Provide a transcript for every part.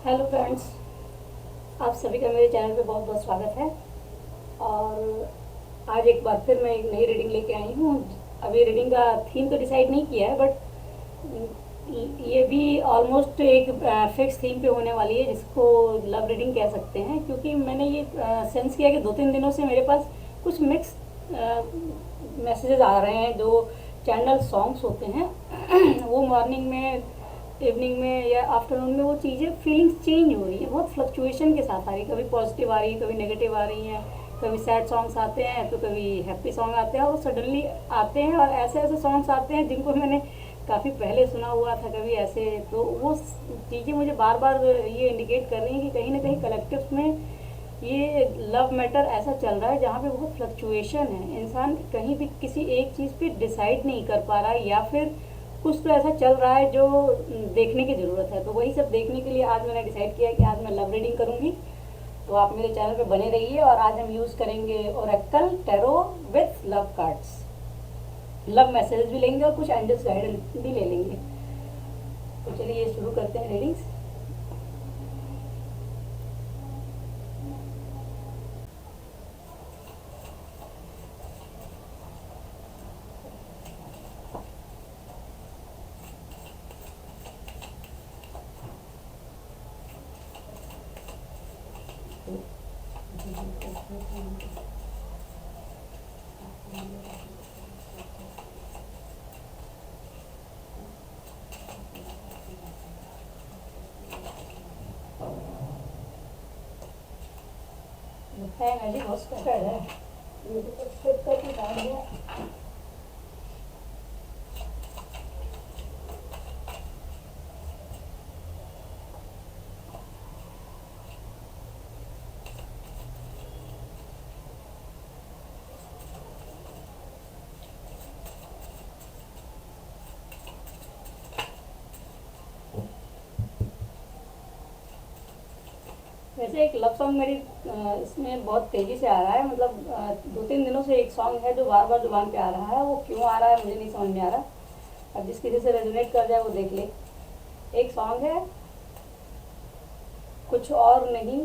Hello friends, आप सभी का मेरे चैनल पे बहुत बहुत स्वागत है। और आज एक बार फिर मैं एक नई रीडिंग लेके आई हूँ। अभी रीडिंग का थीम तो डिसाइड नहीं किया है, बट ये भी ऑलमोस्ट एक फिक्स थीम पे होने वाली है, जिसको लव रीडिंग कह सकते हैं। क्योंकि मैंने ये सेंस किया कि 2-3 दिनों से मेरे पास कुछ मिक्स मैसेजेस आ रहे हैं। जो चैनल सॉन्ग्स होते हैं वो मॉर्निंग में, इवनिंग में या आफ्टरनून में वो चीज़ें फीलिंग्स चेंज हो रही है, बहुत फ्लक्चुएशन के साथ आ रही है। कभी पॉजिटिव आ रही है, कभी नेगेटिव आ रही हैं, कभी सैड सॉन्ग्स आते हैं तो कभी हैप्पी सॉन्ग आते हैं, और सडनली आते हैं। और ऐसे ऐसे सॉन्ग्स आते हैं जिनको मैंने काफ़ी पहले सुना हुआ था कभी ऐसे। तो वो चीज़ें मुझे बार बार ये इंडिकेट कर रही हैं कि कहीं ना कहीं कलेक्टिव में ये लव मैटर ऐसा चल रहा है जहाँ पे बहुत फ्लक्चुएशन है। इंसान कहीं भी किसी एक चीज़ पे डिसाइड नहीं कर पा रहा है, या फिर कुछ तो ऐसा चल रहा है जो देखने की ज़रूरत है। तो वही सब देखने के लिए आज मैंने डिसाइड किया कि आज मैं लव रीडिंग करूँगी। तो आप मेरे चैनल पे बने रहिए, और आज हम यूज़ करेंगे Oracle tarot with love cards. Love message भी लेंगे और कुछ एंजल्स गाइडेंस भी ले लेंगे। तो चलिए शुरू करते हैं रीडिंग्स। लगता है एनर्जी बहुत स्कैटर्ड है। मुझे तो फ्लिप करके डाल दिया। वैसे एक लव सॉन्ग मेरी इसमें बहुत तेज़ी से आ रहा है। मतलब 2-3 दिनों से एक सॉन्ग है जो बार बार जुबान पे आ रहा है। वो क्यों आ रहा है मुझे नहीं समझ में आ रहा। अब जिस किसी से रेजोनेट कर जाए वो देख ले। एक सॉन्ग है, कुछ और नहीं,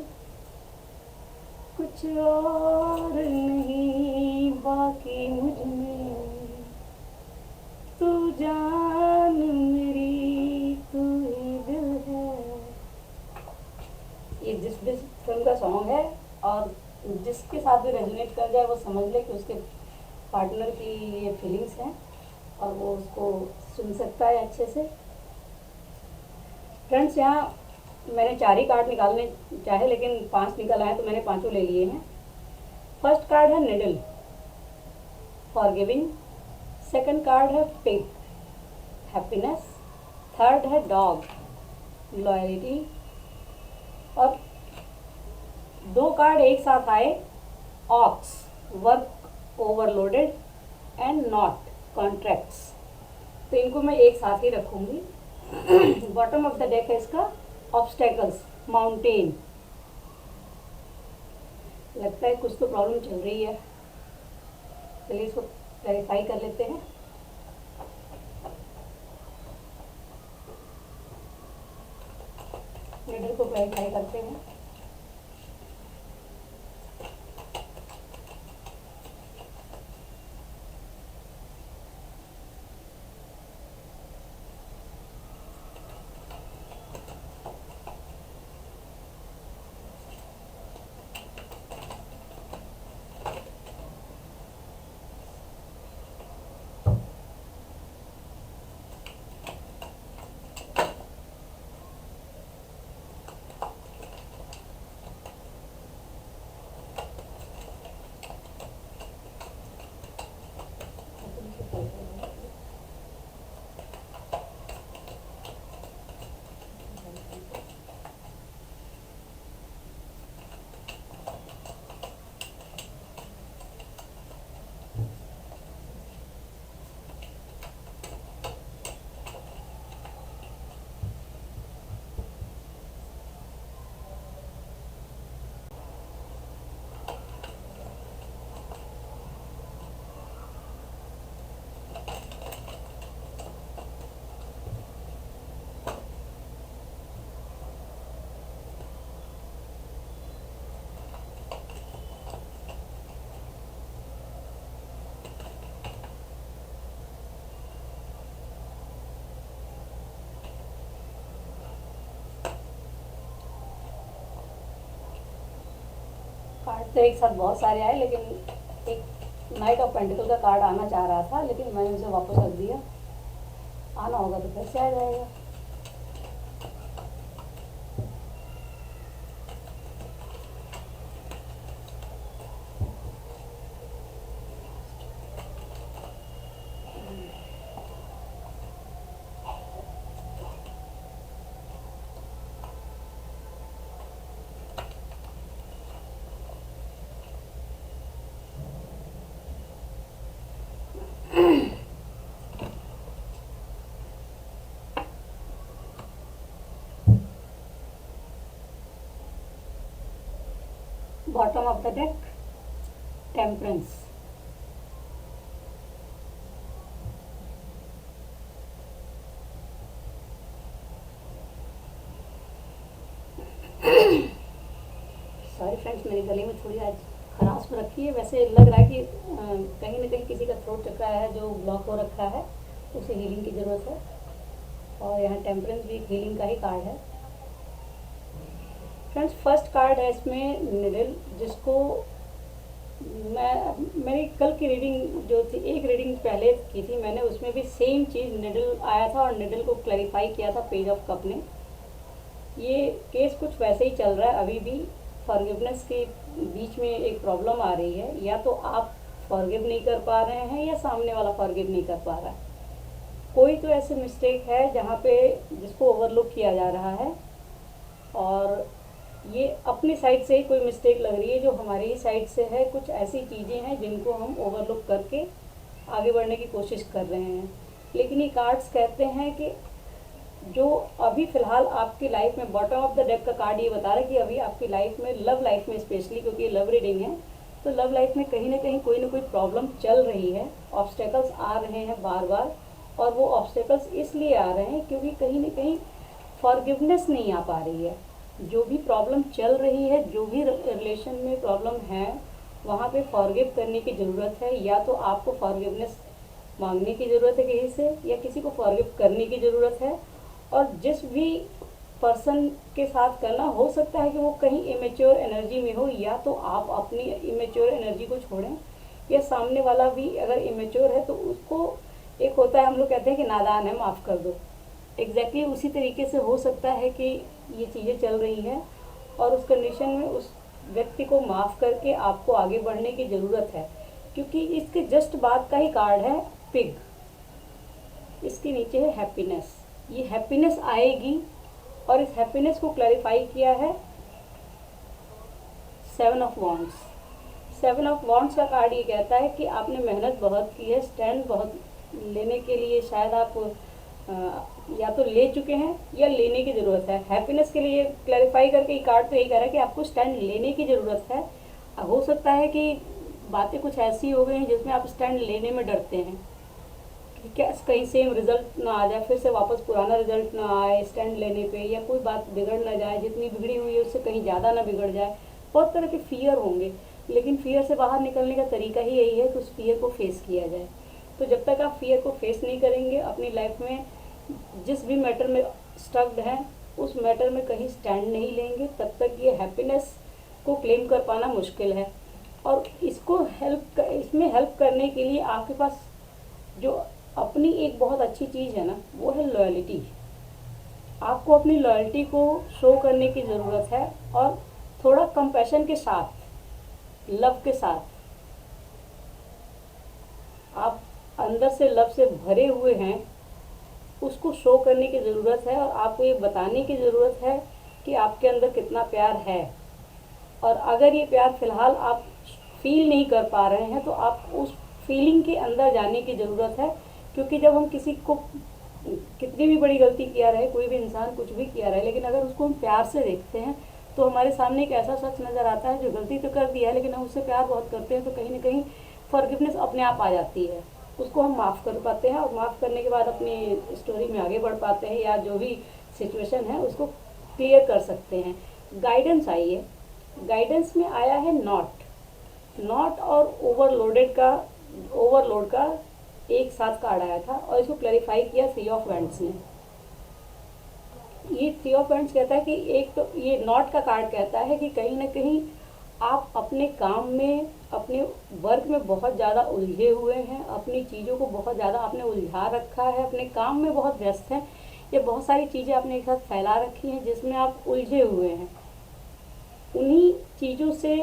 कुछ और नहीं बाकी मुझ में, तू जान मेरी तू ही दिल है। ये जिस फिल्म का सॉन्ग है, और जिसके साथ भी रेजोनेट कर जाए वो समझ ले कि उसके पार्टनर की ये फीलिंग्स हैं, और वो उसको सुन सकता है अच्छे से। फ्रेंड्स, यहाँ मैंने 4 ही कार्ड निकालने चाहे, लेकिन 5 निकल आए तो मैंने पांचों ले लिए हैं। फर्स्ट कार्ड है निडल, फॉरगिविंग। सेकंड कार्ड है फेथ, हैप्पीनेस। थर्ड है डॉग, लॉयल्टी। और 2 कार्ड एक साथ आए, ox, work overloaded and knot, contracts. तो इनको मैं एक साथ ही रखूंगी। बॉटम ऑफ द डेक है इसका ऑब्स्टेकल्स, माउंटेन। लगता है कुछ तो प्रॉब्लम चल रही है। चलिए इसको क्लैरिफाई कर लेते हैं। रीडर को क्लैरिफाई करते हैं। तो एक साथ बहुत सारे आए, लेकिन एक नाइट ऑफ पेंटिकल का कार्ड आना चाह रहा था, लेकिन मैंने उसे वापस रख दिया। आना होगा तो फिर से आ जाएगा। Bottom of the deck, temperance. Sorry friends, मेरे गले में थोड़ी आज खराश हो रखी है। वैसे लग रहा है कि कहीं ना कहीं किसी का थ्रोट चक्र है जो ब्लॉक हो रखा है, उसे हीलिंग की ज़रूरत है। और यहाँ टेम्परेंस भी एक हीलिंग का ही कार्ड है। फ्रेंड्स, फर्स्ट कार्ड है इसमें निडल, जिसको मैंने कल की रीडिंग जो थी, एक रीडिंग पहले की थी मैंने, उसमें भी सेम चीज़ निडल आया था और निडल को क्लैरिफाई किया था पेज ऑफ कप ने। ये केस कुछ वैसे ही चल रहा है अभी भी। फॉरगिवनेस के बीच में एक प्रॉब्लम आ रही है, या तो आप फॉरगिव नहीं कर पा रहे हैं या सामने वाला फॉरगिव नहीं कर पा रहा है। कोई तो ऐसे मिस्टेक है जहाँ पे जिसको ओवरलुक किया जा रहा है, और ये अपनी साइड से ही कोई मिस्टेक लग रही है जो हमारी ही साइड से है। कुछ ऐसी चीज़ें हैं जिनको हम ओवरलुक करके आगे बढ़ने की कोशिश कर रहे हैं। लेकिन ये कार्ड्स कहते हैं कि जो अभी फ़िलहाल आपकी लाइफ में, बॉटम ऑफ द डेक का कार्ड ये बता रहा है कि अभी आपकी लाइफ में, लव लाइफ में स्पेशली, क्योंकि ये लव रीडिंग है, तो लव लाइफ में कहीं ना कोई प्रॉब्लम चल रही है। ऑब्स्टेकल्स आ रहे हैं बार बार, और वो ऑब्स्टेकल्स इसलिए आ रहे हैं क्योंकि कहीं ना कहीं फॉरगिवनेस नहीं आ पा रही है। जो भी प्रॉब्लम चल रही है, जो भी रिलेशन में प्रॉब्लम है, वहाँ पे फॉरगिव करने की ज़रूरत है। या तो आपको फॉरगिवनेस मांगने की ज़रूरत है किसी से, या किसी को फॉरगिव करने की ज़रूरत है। और जिस भी पर्सन के साथ करना, हो सकता है कि वो कहीं इमेच्योर एनर्जी में हो, या तो आप अपनी इमेच्योर एनर्जी को छोड़ें, या सामने वाला भी अगर इमेच्योर है तो उसको, एक होता है हम लोग कहते हैं कि नादान है, माफ़ कर दो। एग्जैक्टली उसी तरीके से हो सकता है कि ये चीज़ें चल रही हैं, और उस कंडीशन में उस व्यक्ति को माफ़ करके आपको आगे बढ़ने की ज़रूरत है। क्योंकि इसके जस्ट बाद का ही कार्ड है पिग, इसके नीचे है हैप्पीनेस। ये हैप्पीनेस आएगी, और इस हैप्पीनेस को क्लैरिफाई किया है 7 ऑफ वॉन्ड्स। 7 ऑफ वॉन्ड्स का कार्ड ये कहता है कि आपने मेहनत बहुत की है, स्टैंड बहुत लेने के लिए शायद आप या तो ले चुके हैं या लेने की ज़रूरत है। हैप्पीनेस के लिए क्लैरिफाई करके ये कार्ड तो यही कह रहा है कि आपको स्टैंड लेने की ज़रूरत है। हो सकता है कि बातें कुछ ऐसी हो गई हैं जिसमें आप स्टैंड लेने में डरते हैं कि क्या कहीं सेम रिजल्ट ना आ जाए, फिर से वापस पुराना रिजल्ट ना आए स्टैंड लेने पे, या कोई बात बिगड़ ना जाए, जितनी बिगड़ी हुई है उससे कहीं ज़्यादा ना बिगड़ जाए। बहुत तरह के फियर होंगे, लेकिन फियर से बाहर निकलने का तरीका ही यही है कि उस फियर को फेस किया जाए। तो जब तक आप फियर को फेस नहीं करेंगे, अपनी लाइफ में जिस भी मैटर में स्टक्ड हैं उस मैटर में कहीं स्टैंड नहीं लेंगे, तब तक ये हैप्पीनेस को क्लेम कर पाना मुश्किल है। और इसमें हेल्प करने के लिए आपके पास जो अपनी एक बहुत अच्छी चीज़ है ना, वो है लॉयल्टी। आपको अपनी लॉयल्टी को शो करने की ज़रूरत है, और थोड़ा कंपैशन के साथ, लव के साथ, आप अंदर से लव से भरे हुए हैं, उसको शो करने की ज़रूरत है। और आपको ये बताने की ज़रूरत है कि आपके अंदर कितना प्यार है। और अगर ये प्यार फ़िलहाल आप फील नहीं कर पा रहे हैं, तो आप उस फीलिंग के अंदर जाने की ज़रूरत है। क्योंकि जब हम किसी को, कितनी भी बड़ी गलती किया रहे, कोई भी इंसान कुछ भी किया रहे, लेकिन अगर उसको हम प्यार से देखते हैं तो हमारे सामने एक ऐसा शख्स नज़र आता है जो गलती तो कर दिया है, लेकिन हम उससे प्यार बहुत करते हैं, तो कहीं ना कहीं फॉरगिवनेस अपने आप आ जाती है। उसको हम माफ़ कर पाते हैं, और माफ़ करने के बाद अपनी स्टोरी में आगे बढ़ पाते हैं, या जो भी सिचुएशन है उसको क्लियर कर सकते हैं। गाइडेंस आई है, गाइडेंस में आया है नॉट और ओवरलोड का एक साथ कार्ड आया था, और इसको क्लैरिफाई किया 3 ऑफ वैंड्स ने। ये 3 ऑफ वैंड्स कहता है कि एक तो ये नॉट का कार्ड कहता है कि कहीं ना कहीं आप अपने काम में, अपने वर्क में बहुत ज़्यादा उलझे हुए हैं, अपनी चीज़ों को बहुत ज़्यादा आपने उलझा रखा है, अपने काम में बहुत व्यस्त हैं, ये बहुत सारी चीज़ें आपने एक साथ फैला रखी हैं जिसमें आप उलझे हुए हैं। उन्हीं चीज़ों से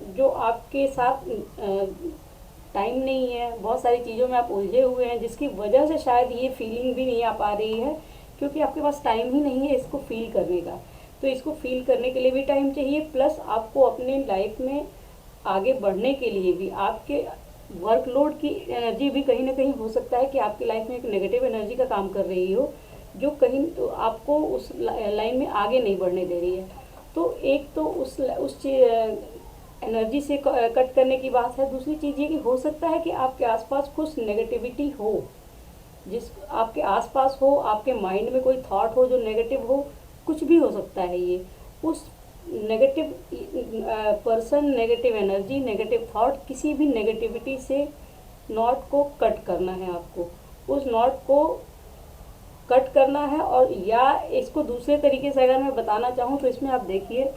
जो आपके साथ टाइम नहीं है, बहुत सारी चीज़ों में आप उलझे हुए हैं, जिसकी वजह से शायद ये फीलिंग भी नहीं आ पा रही है, क्योंकि आपके पास टाइम ही नहीं है इसको फील करने का। तो इसको फील करने के लिए भी टाइम चाहिए, प्लस आपको अपने लाइफ में आगे बढ़ने के लिए भी आपके वर्कलोड की एनर्जी भी कहीं ना कहीं हो सकता है कि आपकी लाइफ में एक नेगेटिव एनर्जी का काम कर रही हो, जो कहीं तो आपको उस लाइन में आगे नहीं बढ़ने दे रही है। तो एक तो उस एनर्जी से कट करने की बात है। दूसरी चीज़ ये कि हो सकता है कि आपके आसपास कुछ नेगेटिविटी हो, जिस आपके आसपास हो, आपके माइंड में कोई थॉट हो जो नेगेटिव हो, कुछ भी हो सकता है ये। उस negative person, negative energy, negative thought, किसी भी नेगेटिविटी से नॉट को कट करना है आपको। उस नॉट को कट करना है। और या इसको दूसरे तरीके से अगर मैं बताना चाहूँ तो इसमें आप देखिए,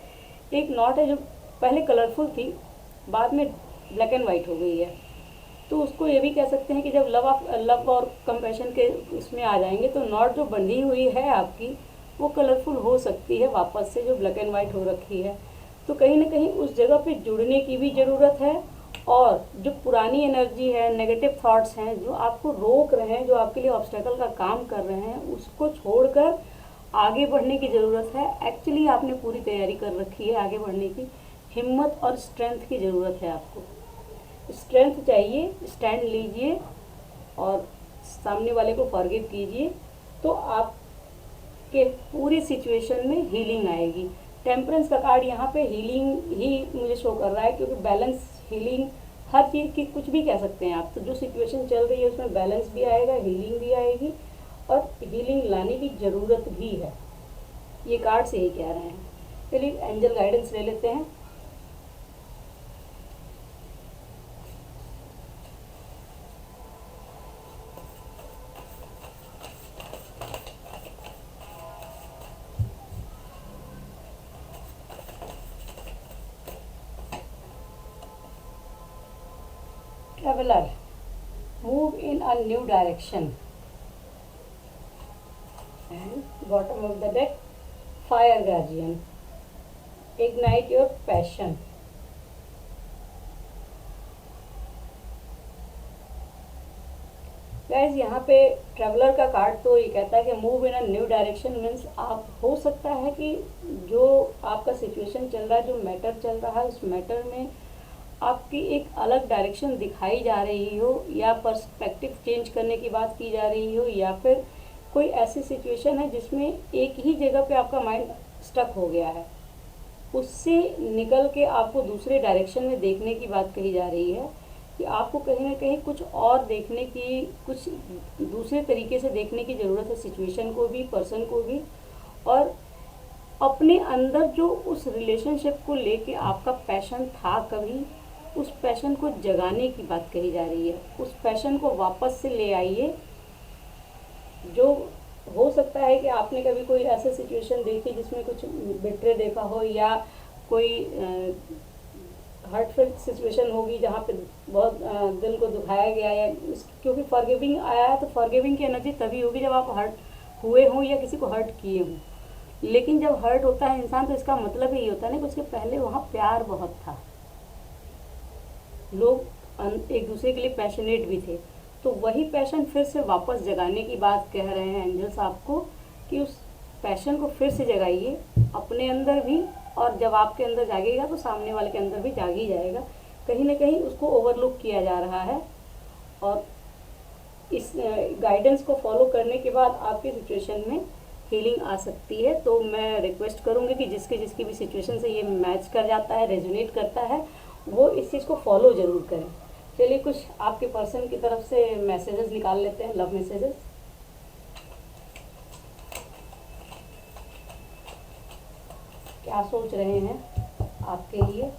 एक नॉट है जो पहले कलरफुल थी, बाद में ब्लैक एंड वाइट हो गई है। तो उसको ये भी कह सकते हैं कि जब लव और कंपैशन के इसमें आ जाएंगे तो नॉट जो बंधी हुई है आपकी, वो कलरफुल हो सकती है वापस से, जो ब्लैक एंड वाइट हो रखी है। तो कहीं ना कहीं उस जगह पे जुड़ने की भी ज़रूरत है। और जो पुरानी एनर्जी है, नेगेटिव थॉट्स हैं जो आपको रोक रहे हैं, जो आपके लिए ऑब्स्टेकल का काम कर रहे हैं, उसको छोड़कर आगे बढ़ने की ज़रूरत है। एक्चुअली आपने पूरी तैयारी कर रखी है आगे बढ़ने की। हिम्मत और स्ट्रेंथ की ज़रूरत है आपको। स्ट्रेंथ चाहिए, स्टैंड लीजिए और सामने वाले को फॉरगिव कीजिए, तो आपके पूरी सिचुएशन में हीलिंग आएगी। टेम्परेंस का कार्ड यहाँ पे हीलिंग ही मुझे शो कर रहा है, क्योंकि बैलेंस, हीलिंग, हर चीज़ की कुछ भी कह सकते हैं आप। तो जो सिचुएशन चल रही है उसमें बैलेंस भी आएगा, हीलिंग भी आएगी, और हीलिंग लाने की ज़रूरत भी है। ये कार्ड से ही कह रहे हैं। चलिए एंजल गाइडेंस ले लेते हैं। Traveler, move in a new direction. And bottom of the deck, Fire Guardian, ignite your passion. Guys यहाँ पे ट्रैवलर का कार्ड तो ये कहता है कि move in a new direction, means आप, हो सकता है कि जो आपका सिचुएशन चल रहा है, जो मैटर चल रहा है, उस मैटर में आपकी एक अलग डायरेक्शन दिखाई जा रही हो, या पर्सपेक्टिव चेंज करने की बात की जा रही हो, या फिर कोई ऐसी सिचुएशन है जिसमें एक ही जगह पे आपका माइंड स्टक हो गया है, उससे निकल के आपको दूसरे डायरेक्शन में देखने की बात कही जा रही है। कि आपको कहीं ना कहीं कुछ और देखने की, कुछ दूसरे तरीके से देखने की ज़रूरत है सिचुएशन को भी, पर्सन को भी। और अपने अंदर जो उस रिलेशनशिप को लेके आपका पैशन था कभी, उस पैशन को जगाने की बात कही जा रही है। उस पैशन को वापस से ले आइए। जो हो सकता है कि आपने कभी कोई ऐसा सिचुएशन देखी जिसमें कुछ बिट्रे देखा हो, या कोई हर्टफुल सिचुएशन होगी जहाँ पे बहुत दिल को दुखाया गया, या क्योंकि फॉरगिविंग आया है तो फॉरगिविंग की एनर्जी तभी होगी जब आप हर्ट हुए हों या किसी को हर्ट किए हों। लेकिन जब हर्ट होता है इंसान तो इसका मतलब यही होता है ना कि उसके पहले वहाँ प्यार बहुत था, लोग एक दूसरे के लिए पैशनेट भी थे। तो वही पैशन फिर से वापस जगाने की बात कह रहे हैं एंजल्स आपको, कि उस पैशन को फिर से जगाइए अपने अंदर भी, और जब आपके अंदर जागेगा तो सामने वाले के अंदर भी जाग ही जाएगा। कहीं ना कहीं उसको ओवरलुक किया जा रहा है। और इस गाइडेंस को फॉलो करने के बाद आपकी सिचुएशन में हीलिंग आ सकती है। तो मैं रिक्वेस्ट करूँगी कि जिसकी भी सिचुएशन से ये मैच कर जाता है, रेजोनेट करता है, वो इस चीज़ को फॉलो ज़रूर करें। चलिए कुछ आपके पर्सन की तरफ से मैसेजेस निकाल लेते हैं, लव मैसेजेस। क्या सोच रहे हैं आपके लिए,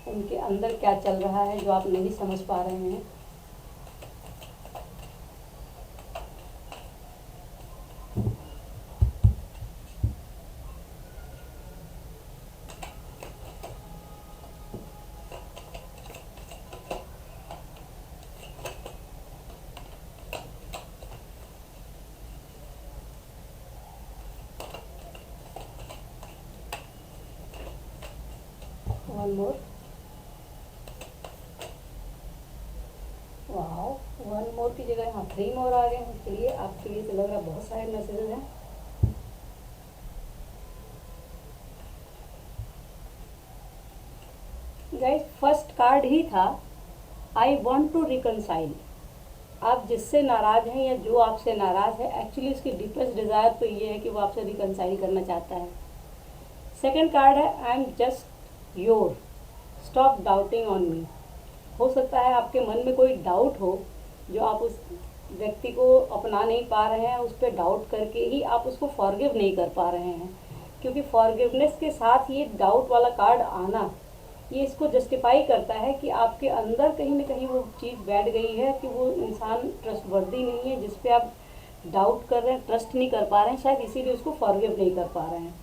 उनके अंदर क्या चल रहा है जो आप नहीं समझ पा रहे हैं। वन मोर, वाह, वन मोर की जगह यहाँ 3 मोर आ गए हैं। चलिए, आपके लिए तो लग रहा है बहुत सारे मैसेजेस हैं। गाइस, फर्स्ट कार्ड ही था आई वॉन्ट टू रिकनसाइल। आप जिससे नाराज़ हैं या जो आपसे नाराज़ है, एक्चुअली उसकी डीपेस्ट डिज़ायर तो ये है कि वो आपसे रिकनसाइल करना चाहता है। सेकंड कार्ड है I am just your, stop doubting on me. हो सकता है आपके मन में कोई डाउट हो जो आप उस व्यक्ति को अपना नहीं पा रहे हैं, उस पर डाउट करके ही आप उसको फॉरगिव नहीं कर पा रहे हैं, क्योंकि फॉरगिवनेस के साथ ये डाउट वाला कार्ड आना, ये इसको जस्टिफाई करता है कि आपके अंदर कहीं ना कहीं वो चीज़ बैठ गई है कि वो इंसान ट्रस्टवर्दी नहीं है, जिस पे आप डाउट कर रहे हैं, ट्रस्ट नहीं कर पा रहे हैं, शायद इसीलिए उसको फॉरगिव नहीं कर पा रहे हैं।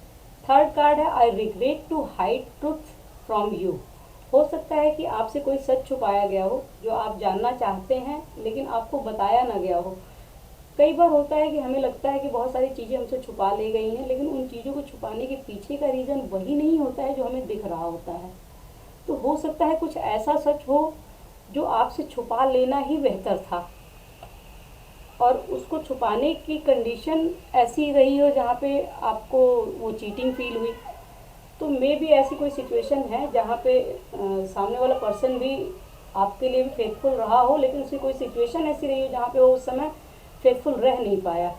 थर्ड कार्ड है I regret to hide truth from you. हो सकता है कि आपसे कोई सच छुपाया गया हो जो आप जानना चाहते हैं लेकिन आपको बताया ना गया हो। कई बार होता है कि हमें लगता है कि बहुत सारी चीज़ें हमसे छुपा ली गई हैं, लेकिन उन चीज़ों को छुपाने के पीछे का रीज़न वही नहीं होता है जो हमें दिख रहा होता है। तो हो सकता है कुछ ऐसा सच हो जो आपसे छुपा लेना ही बेहतर था, और उसको छुपाने की कंडीशन ऐसी रही हो जहाँ पे आपको वो चीटिंग फील हुई। तो मे भी ऐसी कोई सिचुएशन है जहाँ पे सामने वाला पर्सन भी आपके लिए भी फेथफुल रहा हो, लेकिन उसकी कोई सिचुएशन ऐसी रही हो जहाँ पे वो उस समय फेथफुल रह नहीं पाया।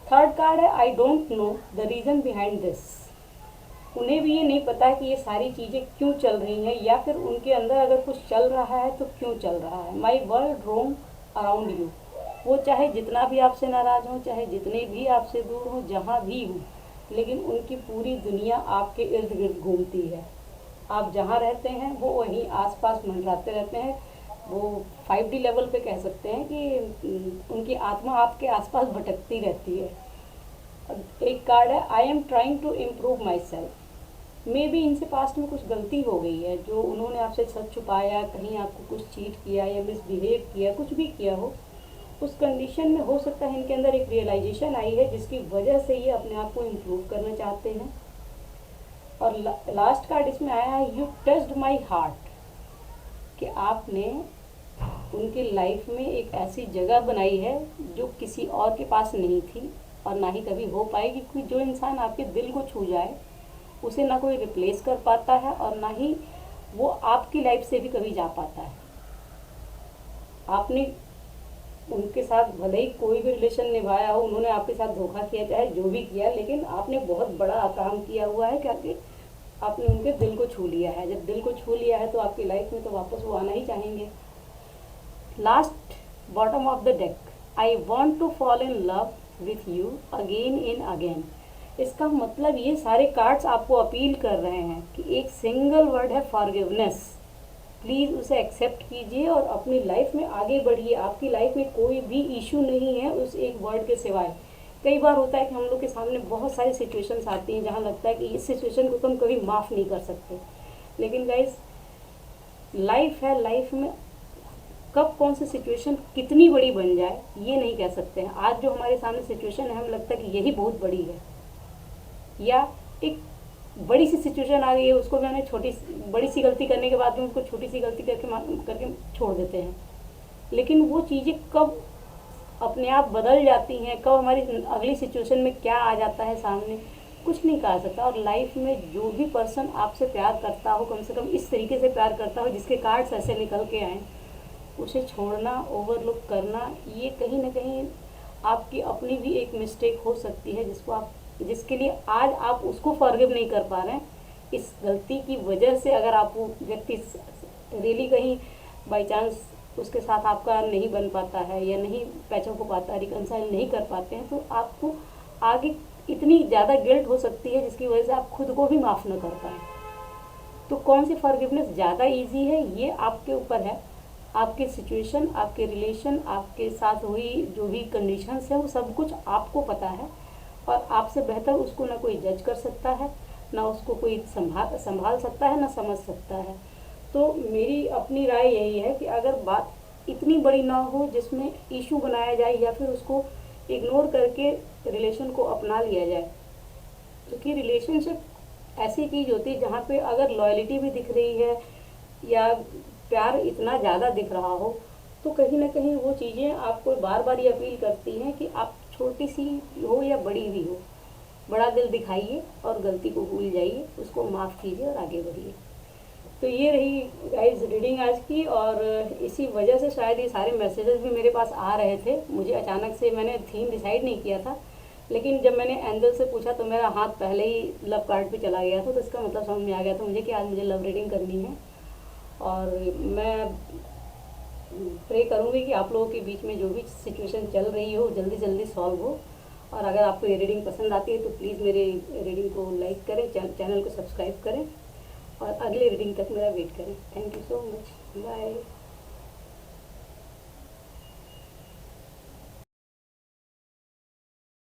थर्ड कार्ड है I don't know the reason behind this. उन्हें भी ये नहीं पता कि ये सारी चीज़ें क्यों चल रही हैं, या फिर उनके अंदर अगर कुछ चल रहा है तो क्यों चल रहा है। My world roam around you. वो चाहे जितना भी आपसे नाराज़ हो, चाहे जितने भी आपसे दूर हो, जहाँ भी हो, लेकिन उनकी पूरी दुनिया आपके इर्द गिर्द घूमती है। आप जहाँ रहते हैं वो वहीं आसपास मंडराते रहते हैं। वो 5D लेवल पे कह सकते हैं कि उनकी आत्मा आपके आसपास भटकती रहती है। एक कार्ड है I am trying to improve myself. Maybe इनसे पास्ट में कुछ गलती हो गई है, जो उन्होंने आपसे सच छुपाया, कहीं आपको कुछ चीट किया या मिसबिहेव किया, कुछ भी किया हो, उस कंडीशन में हो सकता है इनके अंदर एक रियलाइजेशन आई है जिसकी वजह से ये अपने आप को इम्प्रूव करना चाहते हैं। और लास्ट कार्ड इसमें आया है यू टच्ड माई हार्ट, कि आपने उनकी लाइफ में एक ऐसी जगह बनाई है जो किसी और के पास नहीं थी और ना ही कभी हो पाएगी, क्योंकि जो इंसान आपके दिल को छू जाए उसे ना कोई रिप्लेस कर पाता है और ना ही वो आपकी लाइफ से भी कभी जा पाता है। आपने उनके साथ भले ही कोई भी रिलेशन निभाया हो, उन्होंने आपके साथ धोखा किया, चाहे जो भी किया, लेकिन आपने बहुत बड़ा काम किया हुआ है, क्योंकि आपने उनके दिल को छू लिया है। जब दिल को छू लिया है तो आपकी लाइफ में तो वापस वो आना ही चाहेंगे। Last bottom of the deck, I want to fall in love with you again in again. इसका मतलब ये सारे कार्ड्स आपको अपील कर रहे हैं कि एक सिंगल वर्ड है फॉरगिवनेस। प्लीज़ उसे एक्सेप्ट कीजिए और अपनी लाइफ में आगे बढ़िए। आपकी लाइफ में कोई भी इशू नहीं है उस एक वर्ड के सिवाय। कई बार होता है कि हम लोग के सामने बहुत सारी सिचुएशंस आती हैं जहाँ लगता है कि इस सिचुएशन को तो हम कभी माफ़ नहीं कर सकते, लेकिन गाइस लाइफ है, लाइफ में कब कौन सी सिचुएशन कितनी बड़ी बन जाए ये नहीं कह सकते हैं। आज जो हमारे सामने सिचुएशन है हमें लगता है कि यही बहुत बड़ी है, या एक बड़ी सी सिचुएशन आ गई है उसको भी हमें बड़ी सी गलती करने के बाद में उसको छोटी सी गलती करके छोड़ देते हैं। लेकिन वो चीज़ें कब अपने आप बदल जाती हैं, कब हमारी अगली सिचुएशन में क्या आ जाता है सामने, कुछ नहीं कहा सकता। और लाइफ में जो भी पर्सन आपसे प्यार करता हो, कम से कम इस तरीके से प्यार करता हो जिसके कार्ड्स ऐसे निकल के आए, उसे छोड़ना, ओवरलुक करना, ये कहीं ना कहीं आपकी अपनी भी एक मिस्टेक हो सकती है जिसके लिए आज आप उसको फॉरगिव नहीं कर पा रहे हैं। इस गलती की वजह से अगर आप वो व्यक्ति रियली कहीं बाई चांस उसके साथ आपका नहीं बन पाता है या नहीं पैचअप हो पाता है, रिकनसाइल नहीं कर पाते हैं, तो आपको आगे इतनी ज़्यादा गिल्ट हो सकती है जिसकी वजह से आप खुद को भी माफ़ न कर पाएँ। तो कौन सी फॉरगिवनेस ज़्यादा ईजी है ये आपके ऊपर है। आपकी सिचुएशन, आपके रिलेशन, आपके साथ हुई जो भी कंडीशंस हैं वो सब कुछ आपको पता है, और आपसे बेहतर उसको ना कोई जज कर सकता है, ना उसको कोई संभाल सकता है, ना समझ सकता है। तो मेरी अपनी राय यही है कि अगर बात इतनी बड़ी ना हो जिसमें इशू बनाया जाए या फिर उसको इग्नोर करके रिलेशन को अपना लिया जाए, क्योंकि रिलेशनशिप ऐसी चीज़ होती है जहाँ पे अगर लॉयल्टी भी दिख रही है या प्यार इतना ज़्यादा दिख रहा हो, तो कहीं ना कहीं वो चीज़ें आपको बार बार ये अपील करती हैं कि आप छोटी सी हो या बड़ी भी हो, बड़ा दिल दिखाइए और गलती को भूल जाइए, उसको माफ़ कीजिए और आगे बढ़िए। तो ये रही गाइस रीडिंग आज की, और इसी वजह से शायद ये सारे मैसेजेस भी मेरे पास आ रहे थे। मुझे अचानक से, मैंने थीम डिसाइड नहीं किया था, लेकिन जब मैंने एंजल से पूछा तो मेरा हाथ पहले ही लव कार्ड पे चला गया था, तो इसका मतलब समझ में आ गया था मुझे कि आज मुझे लव रीडिंग करनी है। और मैं प्रे करूँगी कि आप लोगों के बीच में जो भी सिचुएशन चल रही हो जल्दी जल्दी सॉल्व हो। और अगर आपको ये रीडिंग पसंद आती है तो प्लीज़ मेरे रीडिंग को लाइक करें, चैनल को सब्सक्राइब करें और अगले रीडिंग तक मेरा वेट करें। Thank you so much, bye.